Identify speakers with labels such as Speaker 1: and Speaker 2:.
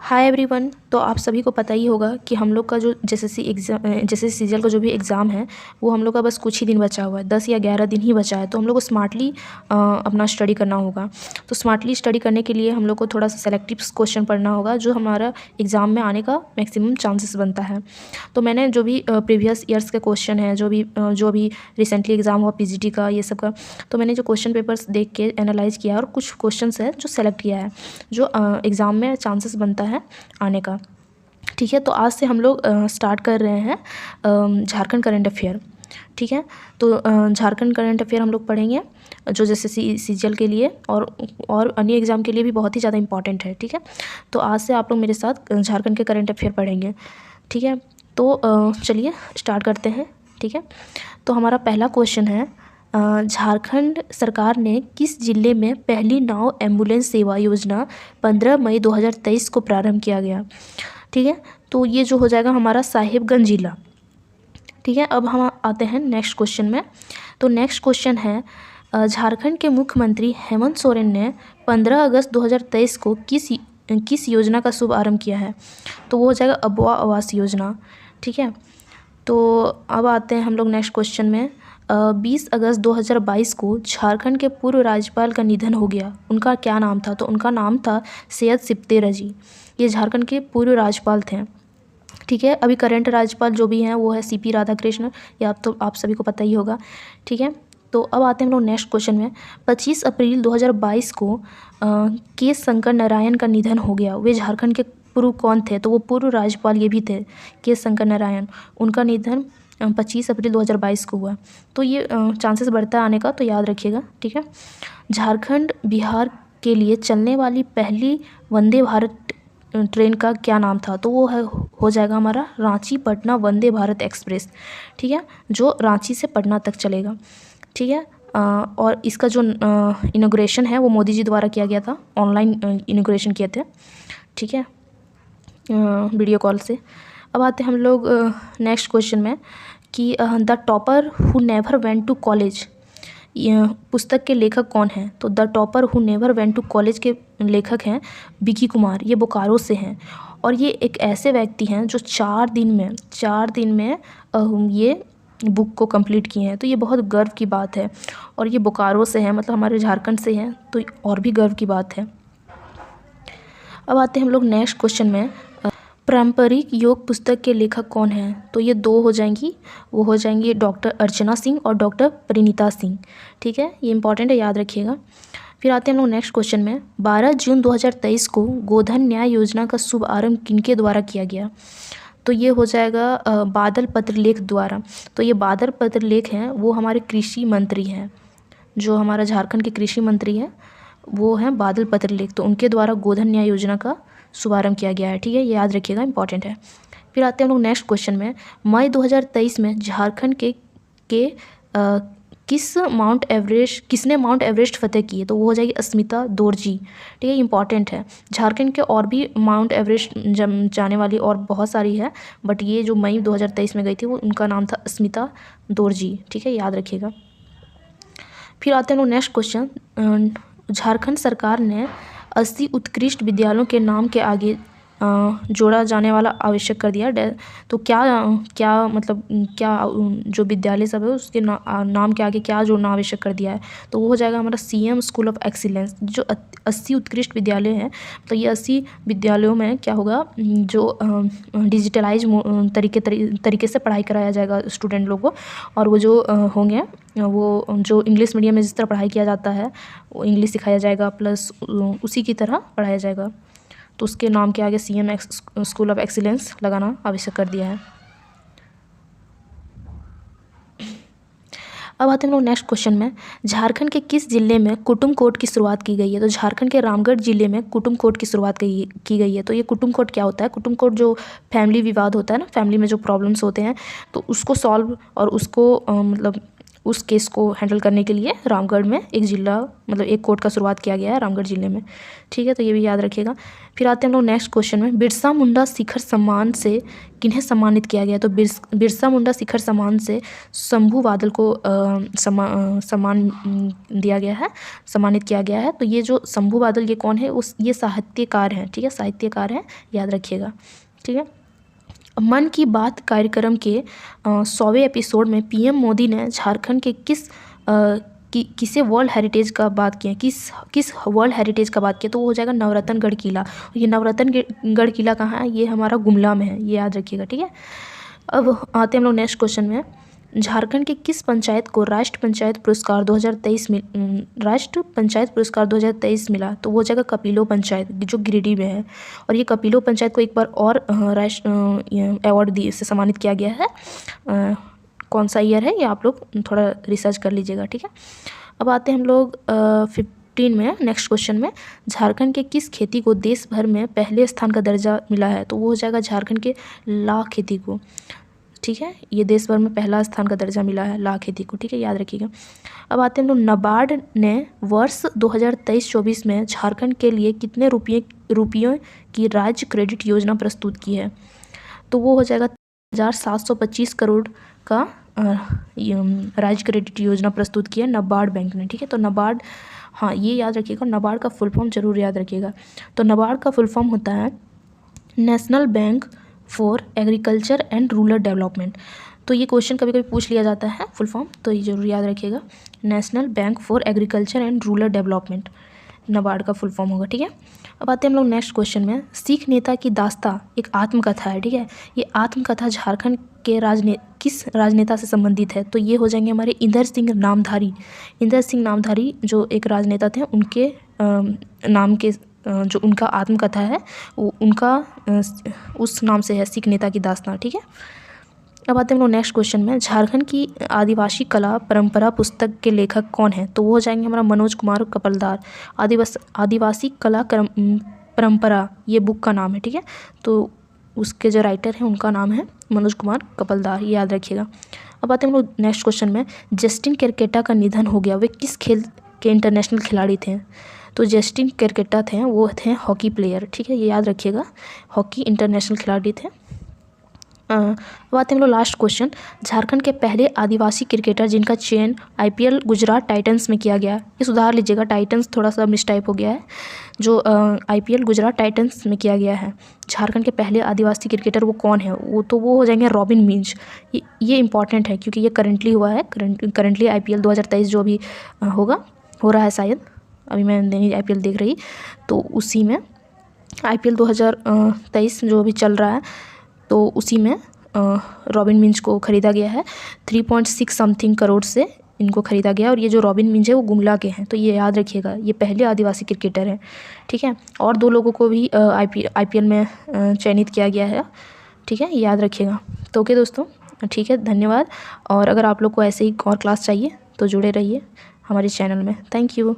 Speaker 1: Hi everyone. तो आप सभी को पता ही होगा कि हम लोग का जो जैसे सीजल का जो भी एग्ज़ाम है वो हम लोग का बस कुछ ही दिन बचा हुआ है, 10 या 11 दिन ही बचा है। तो हम लोग को स्मार्टली अपना स्टडी करना होगा। तो स्मार्टली स्टडी करने के लिए हम लोग को थोड़ा सा सेलेक्टिव क्वेश्चन पढ़ना होगा जो हमारा एग्ज़ाम में आने का मैक्सिमम चांसेस बनता है। तो मैंने जो भी प्रीवियस ईयर्स के क्वेश्चन है, जो भी रिसेंटली एग्ज़ाम हुआ पीजीटी का, ये सब का, तो मैंने जो क्वेश्चन पेपर्स देख के एनालाइज किया और कुछ क्वेश्चंस है जो सेलेक्ट किया है जो एग्ज़ाम में चांसेस बनता है आने का। ठीक है, तो आज से हम लोग स्टार्ट कर रहे हैं झारखंड करंट अफेयर। ठीक है, तो झारखंड करंट अफेयर हम लोग पढ़ेंगे जो जैसे सीजीएल के लिए और अन्य एग्ज़ाम के लिए भी बहुत ही ज़्यादा इंपॉर्टेंट है। ठीक है, तो आज से आप लोग मेरे साथ झारखंड के करंट अफेयर पढ़ेंगे। ठीक है, तो चलिए स्टार्ट करते हैं। ठीक है, तो हमारा पहला क्वेश्चन है, झारखंड सरकार ने किस जिले में पहली नाव एम्बुलेंस सेवा योजना 15 मई 2023 को प्रारंभ किया गया। ठीक है, तो ये जो हो जाएगा हमारा साहिबगंज जिला। ठीक है, अब हम आते हैं नेक्स्ट क्वेश्चन में। तो नेक्स्ट क्वेश्चन है, झारखंड के मुख्यमंत्री हेमंत सोरेन ने 15 अगस्त 2023 को किस योजना का शुभारंभ किया है। तो वो हो जाएगा अबुआ आवास योजना। ठीक है, तो अब आते हैं हम लोग नेक्स्ट क्वेश्चन में। 20 अगस्त 2022 को झारखंड के पूर्व राज्यपाल का निधन हो गया, उनका क्या नाम था। तो उनका नाम था सैयद सिप्ते रजी। ये झारखंड के पूर्व राज्यपाल थे। ठीक है, अभी करंट राज्यपाल जो भी हैं वो है सीपी राधाकृष्ण, ये आप सभी को पता ही होगा। ठीक है, तो अब आते हैं हम लोग नेक्स्ट क्वेश्चन में। 25 अप्रैल 2022 को के शंकर नारायण का निधन हो गया। वे झारखंड के पूर्व कौन थे। तो वो पूर्व राज्यपाल ये भी थे, के शंकर नारायण। उनका निधन 25 अप्रैल 2022 को हुआ। तो ये चांसेस बढ़ता है आने का, तो याद रखिएगा। ठीक है, झारखंड बिहार के लिए चलने वाली पहली वंदे भारत ट्रेन का क्या नाम था। तो वो हो जाएगा हमारा रांची पटना वंदे भारत एक्सप्रेस। ठीक है, जो रांची से पटना तक चलेगा। ठीक है, और इसका जो इनॉग्रेशन है वो मोदी जी द्वारा किया गया था, ऑनलाइन इनॉग्रेशन किए थे। ठीक है, वीडियो कॉल से। अब आते हैं हम लोग नेक्स्ट क्वेश्चन में कि the topper who never went to college, पुस्तक के लेखक कौन हैं। तो the topper who never went to college के लेखक हैं विकी कुमार। ये बोकारो से हैं और ये एक ऐसे व्यक्ति हैं जो 4 दिन में ये बुक को कंप्लीट किए हैं। तो ये बहुत गर्व की बात है और ये बोकारो से हैं, मतलब हमारे झारखंड से हैं, तो और भी गर्व की बात है। अब आते हैं हम लोग नेक्स्ट क्वेश्चन में, पारंपरिक योग पुस्तक के लेखक कौन हैं। तो ये 2 हो जाएंगी, वो हो जाएंगी डॉक्टर अर्चना सिंह और डॉक्टर परिनीता सिंह। ठीक है, ये इंपॉर्टेंट है, याद रखिएगा। फिर आते हैं हम लोग नेक्स्ट क्वेश्चन में, 12 जून 2023 को गोधन न्याय योजना का शुभारंभ किनके द्वारा किया गया। तो ये हो जाएगा बादल पत्रलेख द्वारा। तो ये बादल पत्रलेख हैं वो हमारे कृषि मंत्री हैं, जो हमारा झारखंड के कृषि मंत्री हैं वो हैं बादल पत्रलेख। तो उनके द्वारा गोधन न्याय योजना का शुभारंभ किया गया है। ठीक है, ये याद रखिएगा, इंपॉर्टेंट है। फिर आते हैं हम लोग नेक्स्ट क्वेश्चन में, मई 2023 में झारखंड के किसने माउंट एवरेस्ट फतेह किए। तो वो हो जाएगी अस्मिता दोरजी। ठीक है, इंपॉर्टेंट है। झारखंड के और भी माउंट एवरेस्ट जाने वाली और बहुत सारी है, बट ये जो मई 2023 में गई थी वो उनका नाम था अस्मिता दोरजी। ठीक है, याद रखिएगा। फिर आते हैं लोग नेक्स्ट क्वेश्चन, झारखंड सरकार ने 80 उत्कृष्ट विद्यालयों के नाम के आगे जोड़ा जाने वाला आवश्यक कर दिया। तो क्या मतलब क्या जो विद्यालय सब है उसके नाम के आगे क्या जोड़ना आवश्यक कर दिया है। तो वो हो जाएगा हमारा सीएम स्कूल ऑफ एक्सीलेंस। जो 80 उत्कृष्ट विद्यालय हैं, तो ये 80 विद्यालयों में क्या होगा, जो डिजिटलाइज तरीके से पढ़ाई कराया जाएगा स्टूडेंट लोगों को। और वो जो होंगे वो जो इंग्लिश मीडियम में जिस तरह पढ़ाई किया जाता है वो इंग्लिश सिखाया जाएगा, प्लस उसी की तरह पढ़ाया जाएगा। तो उसके नाम के आगे सीएम स्कूल ऑफ एक्सीलेंस लगाना आवश्यक कर दिया है। अब आते हैं लोग नेक्स्ट क्वेश्चन में, झारखंड के किस जिले में कुटुम्ब कोर्ट की शुरुआत की गई है। तो झारखंड के रामगढ़ जिले में कुटुम्ब कोर्ट की शुरुआत की गई है। तो ये कुटुम्ब कोर्ट क्या होता है। कुटुम्ब कोर्ट जो फैमिली विवाद होता है ना, फैमिली में जो प्रॉब्लम्स होते हैं, तो उसको सॉल्व और उसको मतलब उस केस को हैंडल करने के लिए रामगढ़ में एक जिला मतलब एक कोर्ट का शुरुआत किया गया है रामगढ़ जिले में। ठीक है, तो ये भी याद रखिएगा। फिर आते हैं हम लोग नेक्स्ट क्वेश्चन में, बिरसा मुंडा शिखर सम्मान से किन्हें सम्मानित किया गया? तो बिरसा मुंडा शिखर सम्मान से शंभू बादल को सम्मान दिया गया है, सम्मानित किया गया है। तो ये जो शंभू बादल ये कौन है? ये साहित्यकार हैं। ठीक है, साहित्यकार हैं, याद रखिएगा। ठीक है, मन की बात कार्यक्रम के 100वें एपिसोड में पीएम मोदी ने झारखंड के किसे वर्ल्ड हेरिटेज का बात किया? किस वर्ल्ड हेरिटेज का बात किया? तो वो हो जाएगा नवरत्नगढ़ किला। ये नवरत्नगढ़ किला कहाँ है? ये हमारा गुमला में है, ये याद रखिएगा। ठीक है, अब आते हैं हम लोग नेक्स्ट क्वेश्चन में, झारखंड के किस पंचायत को राष्ट्र पंचायत पुरस्कार 2023 मिला? तो वो हो जाएगा कपिलो पंचायत जो गिरिडीह में है। और ये कपिलो पंचायत को एक बार और अवार्ड से सम्मानित किया गया है। कौन सा ईयर है ये आप लोग थोड़ा रिसर्च कर लीजिएगा। ठीक है, अब आते हैं हम लोग 15 में नेक्स्ट क्वेश्चन में, झारखंड के किस खेती को देश भर में पहले स्थान का दर्जा मिला है? तो वो हो जाएगा झारखंड के लाख खेती को। ठीक है, ये देश भर में पहला स्थान का दर्जा मिला है लाख खेती को। ठीक है, याद रखिएगा। अब आते हैं हम लोग, नाबार्ड ने वर्ष 2023-24 में झारखंड के लिए कितने रुपयों की राज्य क्रेडिट योजना प्रस्तुत की है? तो वो हो जाएगा 1725 करोड़ का राज्य क्रेडिट योजना प्रस्तुत की है नाबार्ड बैंक ने। ठीक है, तो नाबार्ड, हाँ ये याद रखिएगा, नाबार्ड का फुल फॉर्म जरूर याद रखिएगा। तो नाबार्ड का फुल फॉर्म होता है national bank for agriculture and rural development. तो ये क्वेश्चन कभी कभी पूछ लिया जाता है फुल फॉर्म, तो ये जरूर याद रखिएगा, national bank for agriculture and rural development NABARD का फुल फॉर्म होगा। ठीक है, अब आते हैं हम लोग नेक्स्ट क्वेश्चन में, सिख नेता की दास्तां एक आत्मकथा है। ठीक है, ये आत्मकथा झारखंड के किस राजनेता से संबंधित है? तो ये हो जाएंगे हमारे इंदर सिंह नामधारी जो एक राजनेता थे, उनके नाम के जो उनका आत्मकथा है वो उनका उस नाम से है, सिख नेता की दास्तां। ठीक है, अब आते हैं हम लोग नेक्स्ट क्वेश्चन में, झारखंड की आदिवासी कला परंपरा पुस्तक के लेखक कौन है? तो वो हो जाएंगे हमारा मनोज कुमार कपलदार। आदिवासी कला परंपरा ये बुक का नाम है। ठीक है, तो उसके जो राइटर हैं उनका नाम है मनोज कुमार कपलदार, ये याद रखिएगा। अब आते हैं हम लोग नेक्स्ट क्वेश्चन में, जस्टिन केरकेटा का निधन हो गया, वे किस खेल के इंटरनेशनल खिलाड़ी थे? तो जस्टिन केरकेटा थे वो थे हॉकी प्लेयर। ठीक है, ये याद रखिएगा, हॉकी इंटरनेशनल खिलाड़ी थे। बात है हम लोग लास्ट क्वेश्चन, झारखंड के पहले आदिवासी क्रिकेटर जिनका चयन IPL गुजरात टाइटंस में किया गया, ये सुधार लीजिएगा, टाइटंस थोड़ा सा मिसटाइप हो गया है, जो IPL गुजरात टाइटंस में किया गया है। झारखंड के पहले आदिवासी क्रिकेटर वो कौन है? वो हो जाएंगे रॉबिन मिंज। ये इंपॉर्टेंट है क्योंकि ये करंटली हुआ है, करंटली IPL 2023 जो अभी हो रहा है शायद, अभी मैं नहीं IPL देख रही, तो उसी में IPL 2023 जो अभी चल रहा है तो उसी में रॉबिन मिंज को ख़रीदा गया है 3.6 समथिंग करोड़ से इनको ख़रीदा गया। और ये जो रॉबिन मिंज है वो गुमला के हैं, तो ये याद रखिएगा, ये पहले आदिवासी क्रिकेटर हैं। ठीक है, और 2 लोगों को भी IPL में चयनित किया गया है। ठीक है, याद रखिएगा। तो ओके दोस्तों, ठीक है, धन्यवाद। और अगर आप लोग को ऐसे ही और क्लास चाहिए तो जुड़े रहिए हमारे चैनल में। Thank you.